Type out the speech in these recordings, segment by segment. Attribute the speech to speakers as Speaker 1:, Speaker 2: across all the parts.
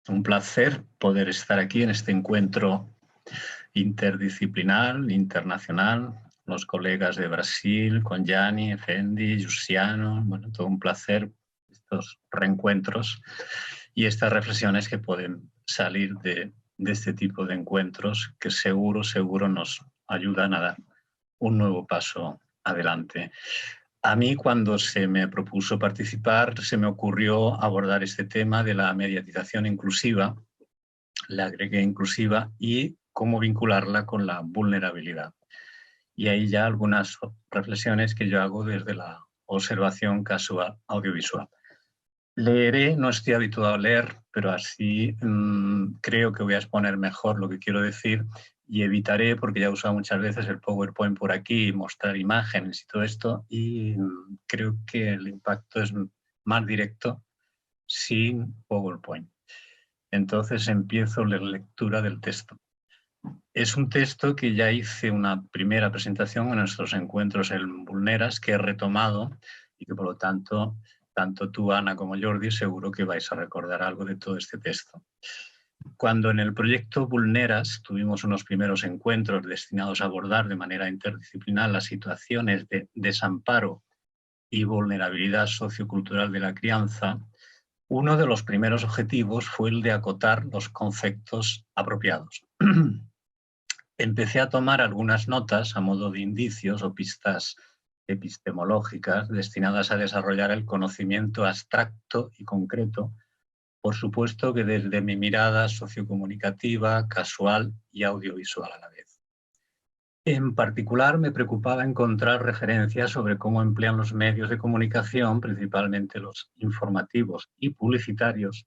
Speaker 1: Un placer poder estar aquí en este encuentro interdisciplinar, internacional, los colegas de Brasil, con Gianni, Effendi, Giussiano, bueno, todo un placer estos reencuentros y estas reflexiones que pueden salir de este tipo de encuentros que seguro nos ayudan a dar un nuevo paso adelante. A mí, cuando se me propuso participar, se me ocurrió abordar este tema de la mediatización inclusiva, la agregué inclusiva y cómo vincularla con la vulnerabilidad. Y ahí ya algunas reflexiones que yo hago desde la observación casual audiovisual. Leeré, no estoy habituado a leer, pero así creo que voy a exponer mejor lo que quiero decir y evitaré, porque ya he usado muchas veces el PowerPoint por aquí, mostrar imágenes y todo esto, y creo que el impacto es más directo sin PowerPoint. Entonces empiezo la lectura del texto. Es un texto que ya hice una primera presentación en nuestros encuentros en Vulneras, que he retomado y que por lo tanto tú, Ana, como Jordi, seguro que vais a recordar algo de todo este texto. Cuando en el proyecto Vulneras tuvimos unos primeros encuentros destinados a abordar de manera interdisciplinar las situaciones de desamparo y vulnerabilidad sociocultural de la crianza, uno de los primeros objetivos fue el de acotar los conceptos apropiados. Empecé a tomar algunas notas a modo de indicios o pistas epistemológicas destinadas a desarrollar el conocimiento abstracto y concreto, por supuesto que desde mi mirada sociocomunicativa, casual y audiovisual a la vez. En particular, me preocupaba encontrar referencias sobre cómo emplean los medios de comunicación, principalmente los informativos y publicitarios,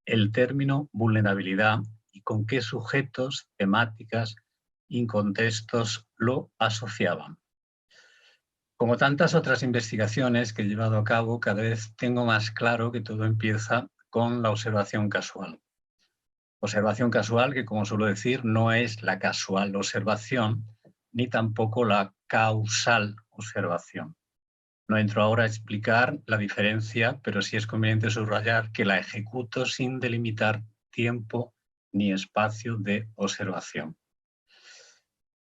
Speaker 1: el término vulnerabilidad y con qué sujetos, temáticas y contextos lo asociaban. Como tantas otras investigaciones que he llevado a cabo, cada vez tengo más claro que todo empieza con la observación casual. Observación casual que, como suelo decir, no es la casual observación, ni tampoco la causal observación. No entro ahora a explicar la diferencia, pero sí es conveniente subrayar que la ejecuto sin delimitar tiempo ni espacio de observación.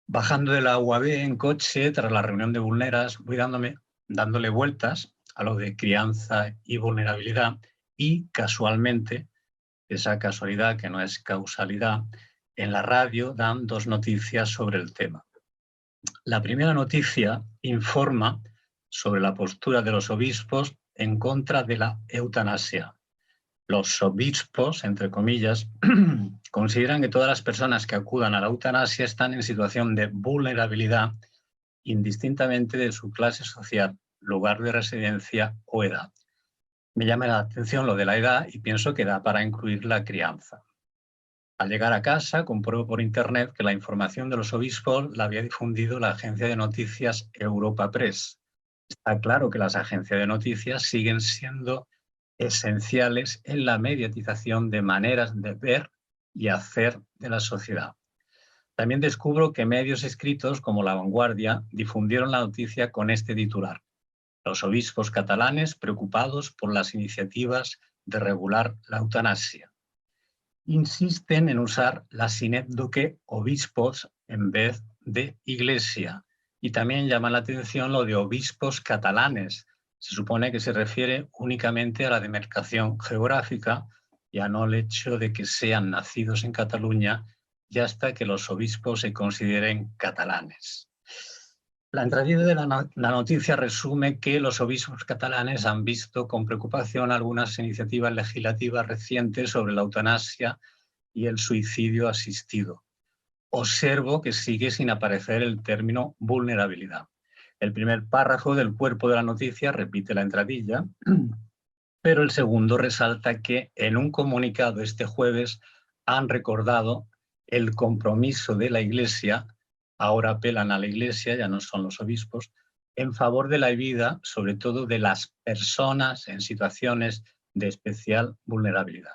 Speaker 1: Bajando de la UAB en coche, tras la reunión de Vulneras, voy dándole vueltas a lo de crianza y vulnerabilidad y, casualmente, esa casualidad que no es causalidad, en la radio dan dos noticias sobre el tema. La primera noticia informa sobre la postura de los obispos en contra de la eutanasia. Los obispos, entre comillas, consideran que todas las personas que acudan a la eutanasia están en situación de vulnerabilidad, indistintamente de su clase social, lugar de residencia o edad. Me llama la atención lo de la edad y pienso que da para incluir la crianza. Al llegar a casa, compruebo por internet que la información de los obispos la había difundido la agencia de noticias Europa Press. Está claro que las agencias de noticias siguen siendo esenciales en la mediatización de maneras de ver y hacer de la sociedad. También descubro que medios escritos como La Vanguardia difundieron la noticia con este titular: los obispos catalanes preocupados por las iniciativas de regular la eutanasia. Insisten en usar la sinécdoque obispos en vez de iglesia. Y también llama la atención lo de obispos catalanes. Se supone que se refiere únicamente a la demarcación geográfica y a no el hecho de que sean nacidos en Cataluña y hasta que los obispos se consideren catalanes. La entradilla de la noticia resume que los obispos catalanes han visto con preocupación algunas iniciativas legislativas recientes sobre la eutanasia y el suicidio asistido. Observo que sigue sin aparecer el término vulnerabilidad. El primer párrafo del cuerpo de la noticia repite la entradilla, pero el segundo resalta que en un comunicado este jueves han recordado el compromiso de la Iglesia, ahora apelan a la Iglesia, ya no son los obispos, en favor de la vida, sobre todo de las personas en situaciones de especial vulnerabilidad.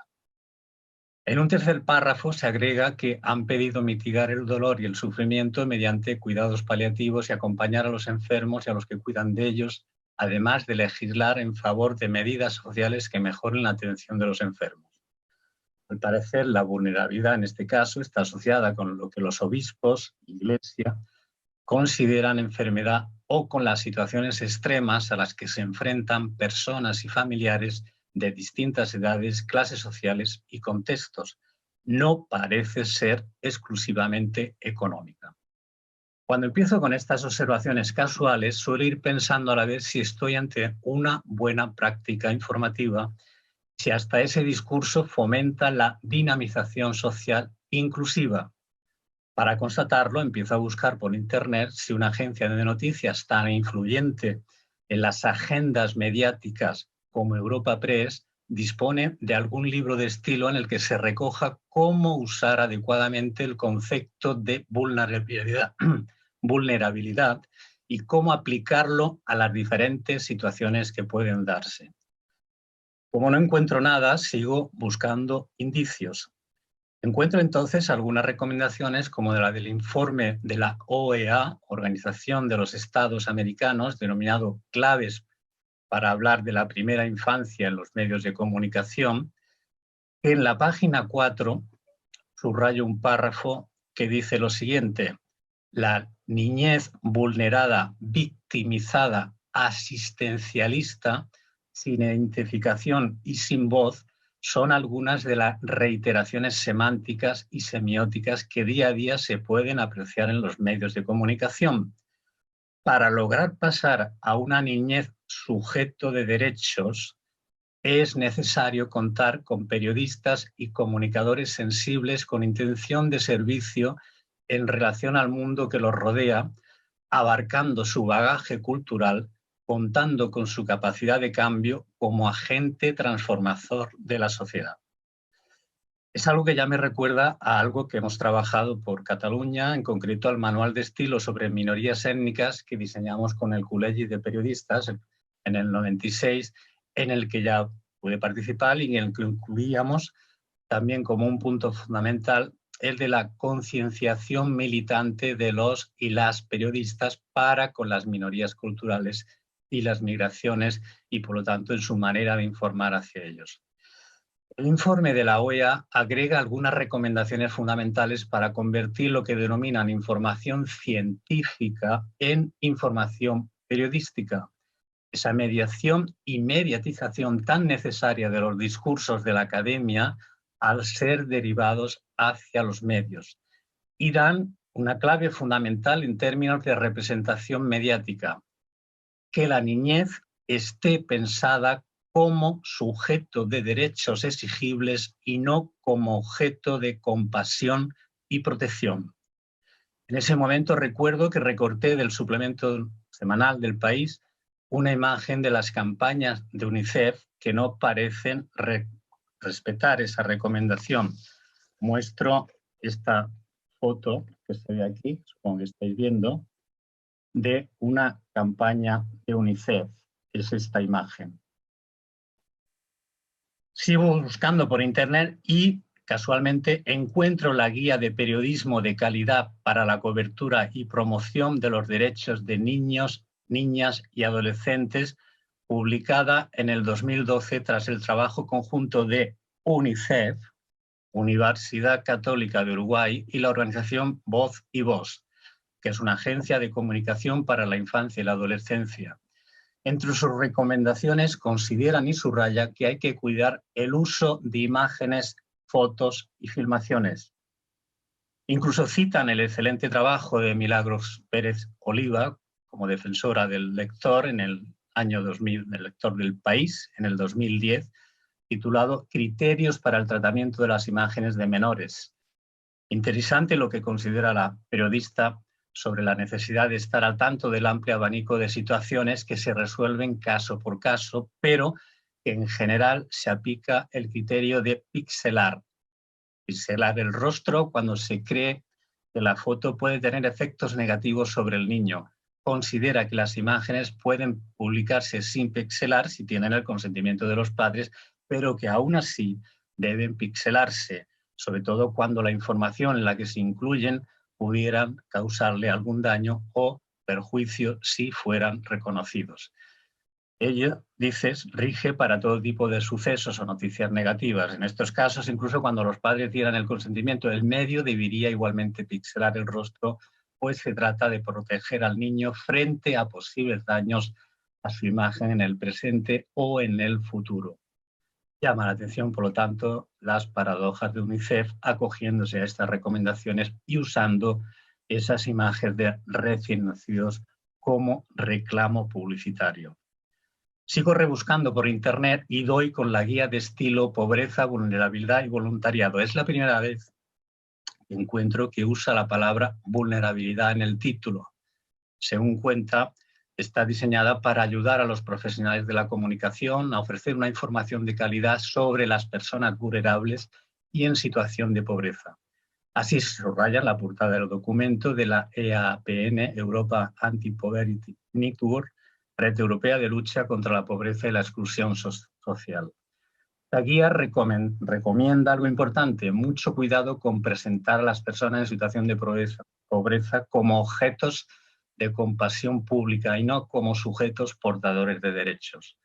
Speaker 1: En un tercer párrafo se agrega que han pedido mitigar el dolor y el sufrimiento mediante cuidados paliativos y acompañar a los enfermos y a los que cuidan de ellos, además de legislar en favor de medidas sociales que mejoren la atención de los enfermos. Al parecer, la vulnerabilidad en este caso está asociada con lo que los obispos, Iglesia, consideran enfermedad o con las situaciones extremas a las que se enfrentan personas y familiares de distintas edades, clases sociales y contextos. No parece ser exclusivamente económica. Cuando empiezo con estas observaciones casuales, suelo ir pensando a la vez si estoy ante una buena práctica informativa, si hasta ese discurso fomenta la dinamización social inclusiva. Para constatarlo, empiezo a buscar por Internet si una agencia de noticias tan influyente en las agendas mediáticas como Europa Press dispone de algún libro de estilo en el que se recoja cómo usar adecuadamente el concepto de vulnerabilidad y cómo aplicarlo a las diferentes situaciones que pueden darse. Como no encuentro nada, sigo buscando indicios. Encuentro entonces algunas recomendaciones como la del informe de la OEA, Organización de los Estados Americanos, denominado Claves para hablar de la primera infancia en los medios de comunicación, que en la página 4 subrayo un párrafo que dice lo siguiente: la niñez vulnerada, victimizada, asistencialista, sin identificación y sin voz, son algunas de las reiteraciones semánticas y semióticas que día a día se pueden apreciar en los medios de comunicación. Para lograr pasar a una niñez sujeto de derechos, es necesario contar con periodistas y comunicadores sensibles con intención de servicio en relación al mundo que los rodea, abarcando su bagaje cultural, contando con su capacidad de cambio como agente transformador de la sociedad. Es algo que ya me recuerda a algo que hemos trabajado por Cataluña, en concreto al manual de estilo sobre minorías étnicas que diseñamos con el Col·legi de Periodistas en el 96, en el que ya pude participar y en el que incluíamos también como un punto fundamental el de la concienciación militante de los y las periodistas para con las minorías culturales y las migraciones y, por lo tanto, en su manera de informar hacia ellos. El informe de la OEA agrega algunas recomendaciones fundamentales para convertir lo que denominan información científica en información periodística. Esa mediación y mediatización tan necesaria de los discursos de la academia al ser derivados hacia los medios. Y dan una clave fundamental en términos de representación mediática: que la niñez esté pensada como sujeto de derechos exigibles y no como objeto de compasión y protección. En ese momento recuerdo que recorté del suplemento semanal del País una imagen de las campañas de UNICEF que no parecen respetar esa recomendación. Muestro esta foto que se ve aquí, supongo que estáis viendo, de una campaña de UNICEF. Es esta imagen. Sigo buscando por Internet y casualmente encuentro la guía de periodismo de calidad para la cobertura y promoción de los derechos de niños, niñas y adolescentes, publicada en el 2012 tras el trabajo conjunto de UNICEF, Universidad Católica de Uruguay, y la organización Voz y Voz, que es una agencia de comunicación para la infancia y la adolescencia. Entre sus recomendaciones consideran y subraya que hay que cuidar el uso de imágenes, fotos y filmaciones. Incluso citan el excelente trabajo de Milagros Pérez Oliva como defensora del lector en el año 2000, del lector del País, en el 2010, titulado Criterios para el tratamiento de las imágenes de menores. Interesante lo que considera la periodista sobre la necesidad de estar al tanto del amplio abanico de situaciones que se resuelven caso por caso, pero que en general se aplica el criterio de pixelar. Pixelar el rostro cuando se cree que la foto puede tener efectos negativos sobre el niño. Considera que las imágenes pueden publicarse sin pixelar si tienen el consentimiento de los padres, pero que aún así deben pixelarse, sobre todo cuando la información en la que se incluyen pudieran causarle algún daño o perjuicio si fueran reconocidos. Ello, dices, rige para todo tipo de sucesos o noticias negativas. En estos casos, incluso cuando los padres dieran el consentimiento, el medio debería igualmente pixelar el rostro, pues se trata de proteger al niño frente a posibles daños a su imagen en el presente o en el futuro. Llama la atención, por lo tanto, las paradojas de UNICEF acogiéndose a estas recomendaciones y usando esas imágenes de recién nacidos como reclamo publicitario. Sigo rebuscando por internet y doy con la guía de estilo Pobreza, Vulnerabilidad y Voluntariado. Es la primera vez que encuentro que usa la palabra vulnerabilidad en el título. Según cuenta, está diseñada para ayudar a los profesionales de la comunicación a ofrecer una información de calidad sobre las personas vulnerables y en situación de pobreza. Así se subraya en la portada del documento de la EAPN, Europa Anti-Poverty Network, Red Europea de Lucha contra la Pobreza y la Exclusión Social. La guía recomienda algo importante, mucho cuidado con presentar a las personas en situación de pobreza como objetos de compasión pública y no como sujetos portadores de derechos.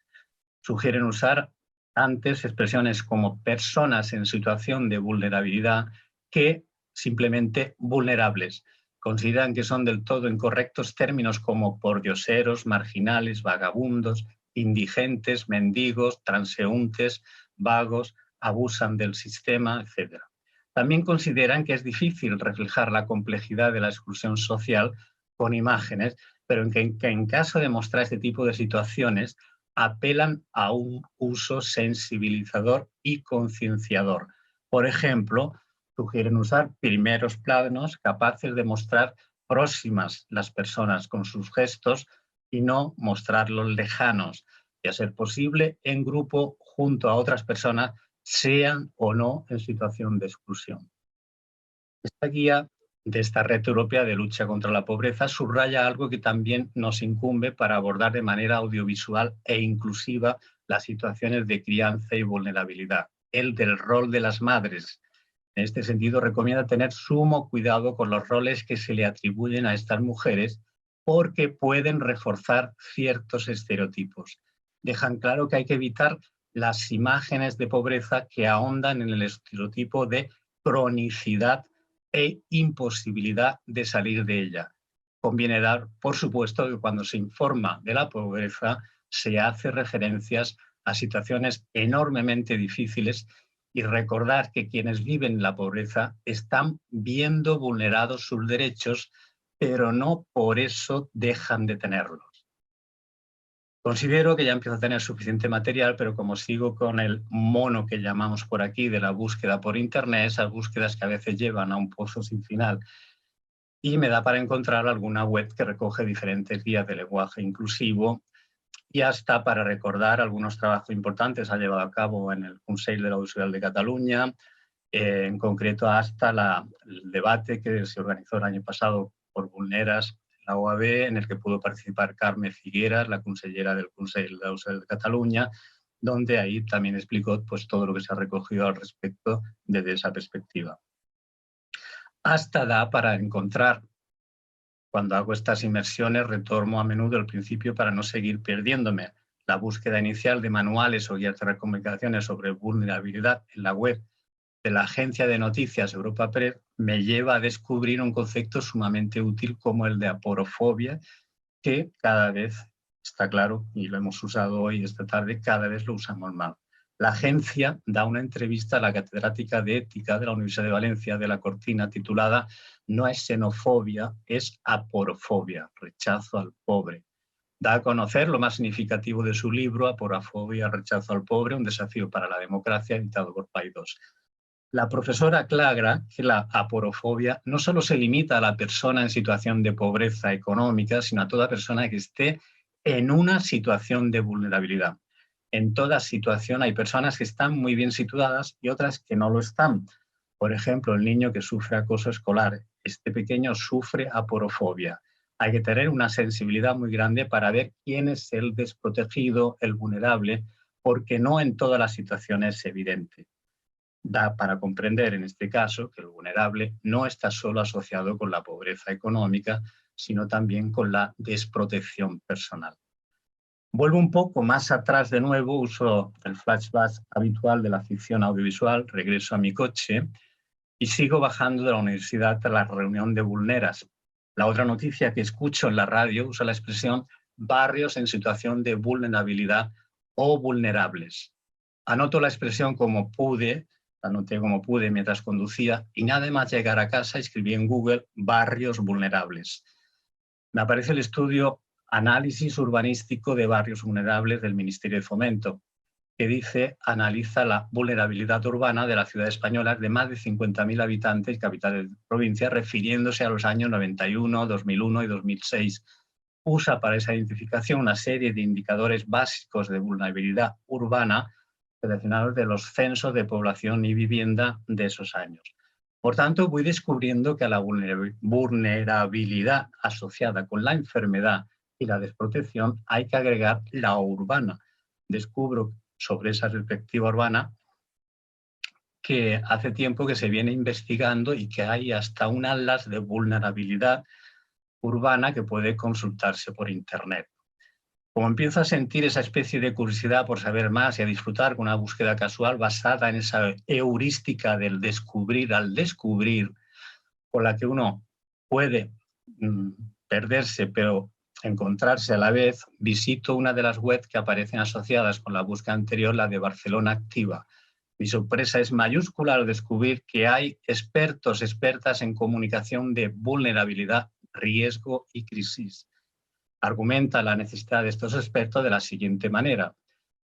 Speaker 1: Sugieren usar antes expresiones como personas en situación de vulnerabilidad que simplemente vulnerables. Consideran que son del todo incorrectos términos como pordioseros, marginales, vagabundos, indigentes, mendigos, transeúntes, vagos, abusan del sistema, etc. También consideran que es difícil reflejar la complejidad de la exclusión social con imágenes, pero que en caso de mostrar este tipo de situaciones apelan a un uso sensibilizador y concienciador. Por ejemplo, sugieren usar primeros planos capaces de mostrar próximas las personas con sus gestos y no mostrarlos lejanos, y a ser posible en grupo junto a otras personas, sean o no en situación de exclusión. Esta guía de esta red europea de lucha contra la pobreza subraya algo que también nos incumbe para abordar de manera audiovisual e inclusiva las situaciones de crianza y vulnerabilidad, el del rol de las madres. En este sentido, recomienda tener sumo cuidado con los roles que se le atribuyen a estas mujeres porque pueden reforzar ciertos estereotipos. Dejan claro que hay que evitar las imágenes de pobreza que ahondan en el estereotipo de cronicidad e imposibilidad de salir de ella. Conviene dar, por supuesto, que cuando se informa de la pobreza se hace referencias a situaciones enormemente difíciles y recordar que quienes viven la pobreza están viendo vulnerados sus derechos, pero no por eso dejan de tenerlos. Considero que ya empiezo a tener suficiente material, pero como sigo con el mono que llamamos por aquí de la búsqueda por internet, esas búsquedas que a veces llevan a un pozo sin final, y me da para encontrar alguna web que recoge diferentes guías de lenguaje inclusivo y hasta para recordar algunos trabajos importantes ha llevado a cabo en el Consell de l'Audiovisual de Cataluña, en concreto hasta el debate que se organizó el año pasado por Vulneras, la OAB, en el que pudo participar Carme Figueras, la consellera del Consell de l'Audiovisual de Cataluña, donde ahí también explicó pues, todo lo que se ha recogido al respecto desde esa perspectiva. Hasta da para encontrar, cuando hago estas inmersiones, retorno a menudo al principio para no seguir perdiéndome. La búsqueda inicial de manuales o guías de recomendaciones sobre vulnerabilidad en la web de la agencia de noticias Europa Press me lleva a descubrir un concepto sumamente útil como el de aporofobia, que cada vez está claro, y lo hemos usado hoy, esta tarde, cada vez lo usamos más. La agencia da una entrevista a la catedrática de Ética de la Universidad de Valencia de la Cortina titulada "No es xenofobia, es aporofobia, rechazo al pobre". Da a conocer lo más significativo de su libro, Aporofobia, rechazo al pobre, un desafío para la democracia, editado por Paidós. La profesora aclara que la aporofobia no solo se limita a la persona en situación de pobreza económica, sino a toda persona que esté en una situación de vulnerabilidad. En toda situación hay personas que están muy bien situadas y otras que no lo están. Por ejemplo, el niño que sufre acoso escolar. Este pequeño sufre aporofobia. Hay que tener una sensibilidad muy grande para ver quién es el desprotegido, el vulnerable, porque no en todas las situaciones es evidente. Da para comprender en este caso que el vulnerable no está solo asociado con la pobreza económica, sino también con la desprotección personal. Vuelvo un poco más atrás de nuevo, uso el flashback habitual de la ficción audiovisual, regreso a mi coche y sigo bajando de la universidad a la reunión de Vulneras. La otra noticia que escucho en la radio usa la expresión barrios en situación de vulnerabilidad o vulnerables. Anoto la expresión como pude, la anoté como pude mientras conducía y nada más llegar a casa escribí en Google barrios vulnerables. Me aparece el estudio Análisis Urbanístico de Barrios Vulnerables del Ministerio de Fomento, que dice, analiza la vulnerabilidad urbana de las ciudades españolas de más de 50.000 habitantes, capitales de provincia, refiriéndose a los años 91, 2001 y 2006. Usa para esa identificación una serie de indicadores básicos de vulnerabilidad urbana seleccionados de los censos de población y vivienda de esos años. Por tanto, voy descubriendo que a la vulnerabilidad asociada con la enfermedad y la desprotección hay que agregar la urbana. Descubro sobre esa perspectiva urbana que hace tiempo que se viene investigando y que hay hasta un atlas de vulnerabilidad urbana que puede consultarse por Internet. Como empiezo a sentir esa especie de curiosidad por saber más y a disfrutar con una búsqueda casual basada en esa heurística del descubrir al descubrir, con la que uno puede perderse, pero encontrarse a la vez, visito una de las webs que aparecen asociadas con la búsqueda anterior, la de Barcelona Activa. Mi sorpresa es mayúscula al descubrir que hay expertos, expertas en comunicación de vulnerabilidad, riesgo y crisis. Argumenta la necesidad de estos expertos de la siguiente manera.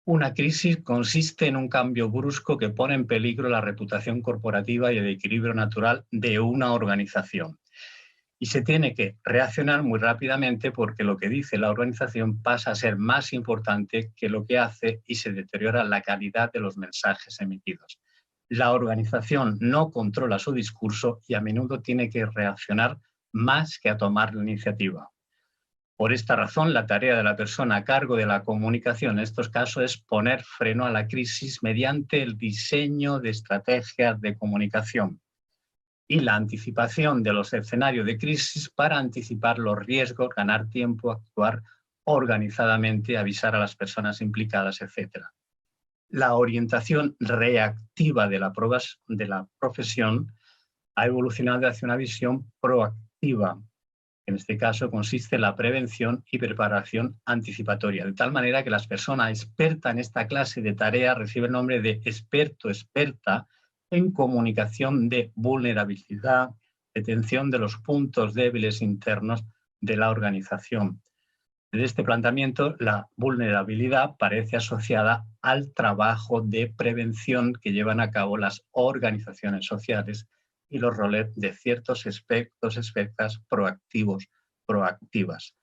Speaker 1: Una crisis consiste en un cambio brusco que pone en peligro la reputación corporativa y el equilibrio natural de una organización. Y se tiene que reaccionar muy rápidamente porque lo que dice la organización pasa a ser más importante que lo que hace y se deteriora la calidad de los mensajes emitidos. La organización no controla su discurso y a menudo tiene que reaccionar más que a tomar la iniciativa. Por esta razón, la tarea de la persona a cargo de la comunicación en estos casos es poner freno a la crisis mediante el diseño de estrategias de comunicación y la anticipación de los escenarios de crisis para anticipar los riesgos, ganar tiempo, actuar organizadamente, avisar a las personas implicadas, etc. La orientación reactiva de la profesión ha evolucionado hacia una visión proactiva. En este caso consiste en la prevención y preparación anticipatoria, de tal manera que las personas expertas en esta clase de tareas reciben el nombre de experto, experta en comunicación de vulnerabilidad, detención de los puntos débiles internos de la organización. Desde este planteamiento, la vulnerabilidad parece asociada al trabajo de prevención que llevan a cabo las organizaciones sociales y los roles de ciertos aspectos, expertas proactivos, proactivas.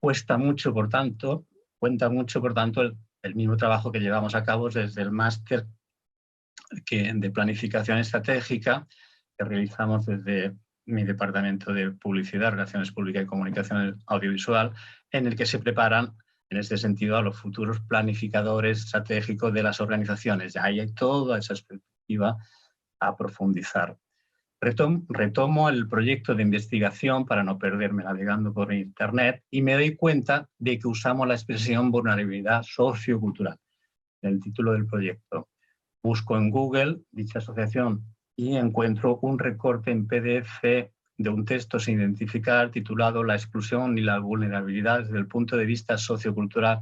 Speaker 1: Cuenta mucho, por tanto, el mismo trabajo que llevamos a cabo desde el máster de planificación estratégica que realizamos desde mi departamento de publicidad, relaciones públicas y comunicación audiovisual, en el que se preparan, en este sentido, a los futuros planificadores estratégicos de las organizaciones. Ahí hay toda esa perspectiva a profundizar. Retomo el proyecto de investigación para no perderme navegando por Internet y me doy cuenta de que usamos la expresión vulnerabilidad sociocultural en el título del proyecto. Busco en Google dicha asociación y encuentro un recorte en PDF de un texto sin identificar titulado La exclusión y la vulnerabilidad desde el punto de vista sociocultural,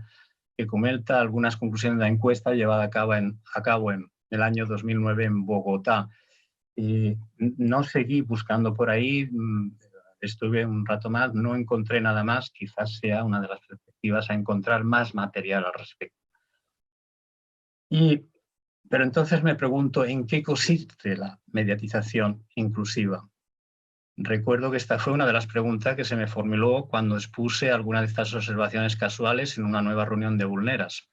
Speaker 1: que comenta algunas conclusiones de la encuesta llevada a cabo en el año 2009 en Bogotá. Y no seguí buscando por ahí, estuve un rato más, no encontré nada más, quizás sea una de las perspectivas a encontrar más material al respecto. Pero entonces me pregunto, ¿en qué consiste la mediatización inclusiva? Recuerdo que esta fue una de las preguntas que se me formuló cuando expuse algunas de estas observaciones casuales en una nueva reunión de Vulneras.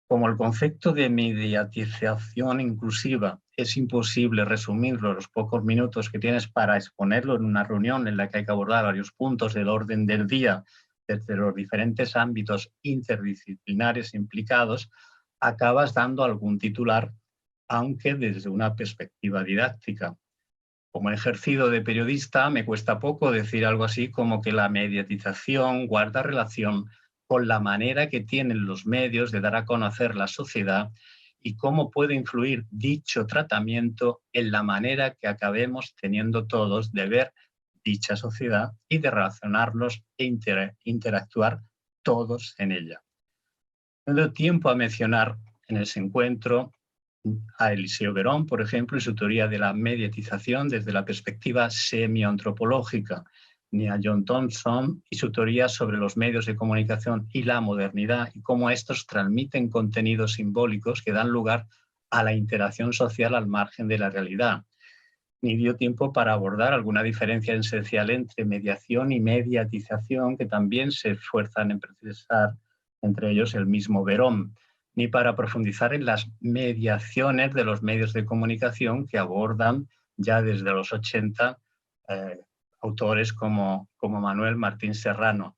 Speaker 1: Como el concepto de mediatización inclusiva es imposible resumirlo en los pocos minutos que tienes para exponerlo en una reunión en la que hay que abordar varios puntos del orden del día desde los diferentes ámbitos interdisciplinares implicados, acabas dando algún titular, aunque desde una perspectiva didáctica. Como ejercido de periodista, me cuesta poco decir algo así como que la mediatización guarda relación con la manera que tienen los medios de dar a conocer la sociedad y cómo puede influir dicho tratamiento en la manera que acabemos teniendo todos de ver dicha sociedad y de relacionarnos e interactuar todos en ella. No doy tiempo a mencionar en ese encuentro a Eliseo Verón, por ejemplo, y su teoría de la mediatización desde la perspectiva semiantropológica, ni a John Thompson y su teoría sobre los medios de comunicación y la modernidad y cómo estos transmiten contenidos simbólicos que dan lugar a la interacción social al margen de la realidad. Ni dio tiempo para abordar alguna diferencia esencial entre mediación y mediatización que también se esfuerzan en precisar entre ellos el mismo Verón, ni para profundizar en las mediaciones de los medios de comunicación que abordan ya desde los 80 autores como Manuel Martín Serrano,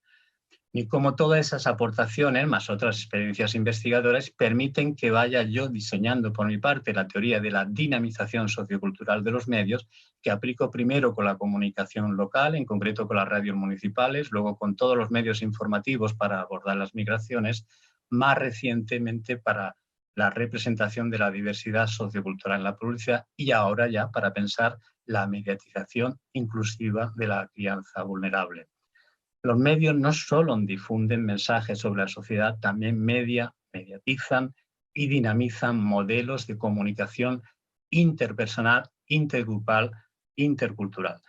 Speaker 1: ni cómo todas esas aportaciones, más otras experiencias investigadoras, permiten que vaya yo diseñando por mi parte la teoría de la dinamización sociocultural de los medios, que aplico primero con la comunicación local, en concreto con las radios municipales, luego con todos los medios informativos para abordar las migraciones, más recientemente para la representación de la diversidad sociocultural en la publicidad y ahora ya para pensar la mediatización inclusiva de la crianza vulnerable. Los medios no solo difunden mensajes sobre la sociedad, también mediatizan y dinamizan modelos de comunicación interpersonal, intergrupal, intercultural.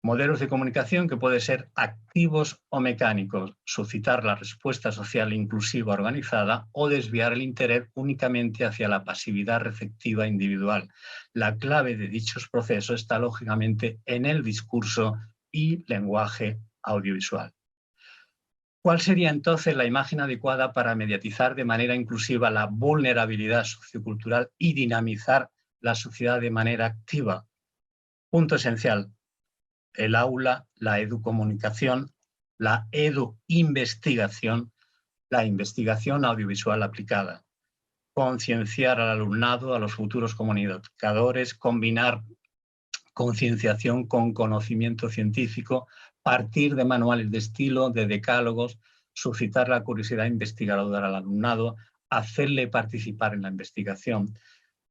Speaker 1: Modelos de comunicación que pueden ser activos o mecánicos, suscitar la respuesta social inclusiva organizada o desviar el interés únicamente hacia la pasividad receptiva individual. La clave de dichos procesos está lógicamente en el discurso y lenguaje audiovisual. ¿Cuál sería entonces la imagen adecuada para mediatizar de manera inclusiva la vulnerabilidad sociocultural y dinamizar la sociedad de manera activa? Punto esencial: el aula, la educomunicación, la eduinvestigación, la investigación audiovisual aplicada. Concienciar al alumnado, a los futuros comunicadores, combinar concienciación con conocimiento científico, partir de manuales de estilo, de decálogos, suscitar la curiosidad investigadora al alumnado, hacerle participar en la investigación.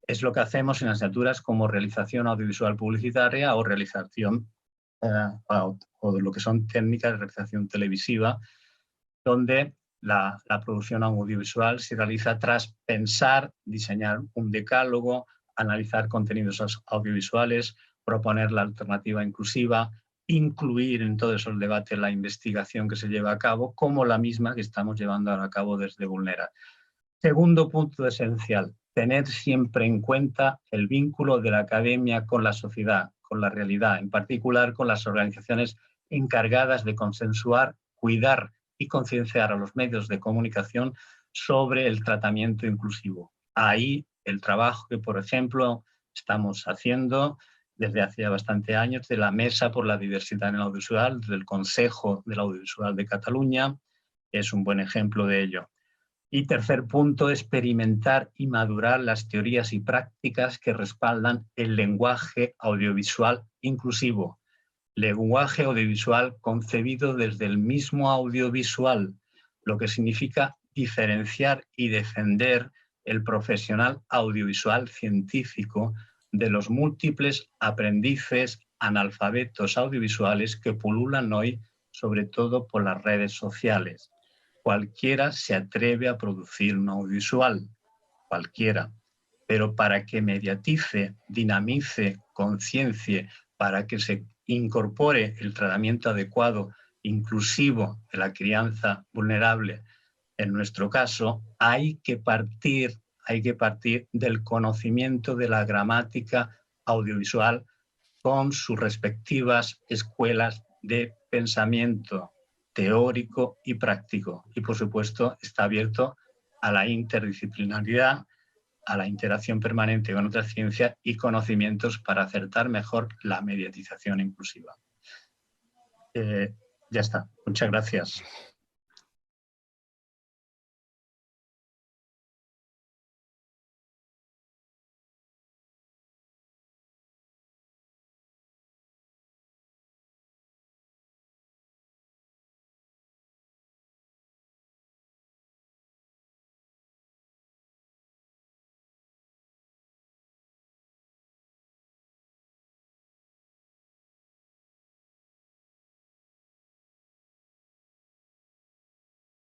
Speaker 1: Es lo que hacemos en asignaturas como realización audiovisual publicitaria o realización o de lo que son técnicas de realización televisiva, donde la producción audiovisual se realiza tras pensar, diseñar un decálogo, analizar contenidos audiovisuales, proponer la alternativa inclusiva, incluir en todos esos debates la investigación que se lleva a cabo, como la misma que estamos llevando a cabo desde Vulnera. Segundo punto esencial: tener siempre en cuenta el vínculo de la academia con la sociedad, con la realidad, en particular con las organizaciones encargadas de consensuar, cuidar y concienciar a los medios de comunicación sobre el tratamiento inclusivo. Ahí el trabajo que, por ejemplo, estamos haciendo desde hace ya bastante años de la Mesa por la Diversidad en el Audiovisual, del Consejo del Audiovisual de Cataluña, es un buen ejemplo de ello. Y tercer punto, experimentar y madurar las teorías y prácticas que respaldan el lenguaje audiovisual inclusivo. Lenguaje audiovisual concebido desde el mismo audiovisual, lo que significa diferenciar y defender el profesional audiovisual científico de los múltiples aprendices analfabetos audiovisuales que pululan hoy, sobre todo por las redes sociales. Cualquiera se atreve a producir un audiovisual, cualquiera, pero para que mediatice, dinamice, conciencie, para que se incorpore el tratamiento adecuado, inclusivo de la crianza vulnerable, en nuestro caso, hay que partir del conocimiento de la gramática audiovisual con sus respectivas escuelas de pensamiento teórico y práctico. Y, por supuesto, está abierto a la interdisciplinaridad, a la interacción permanente con otras ciencias y conocimientos para acertar mejor la mediatización inclusiva. Ya está. Muchas gracias.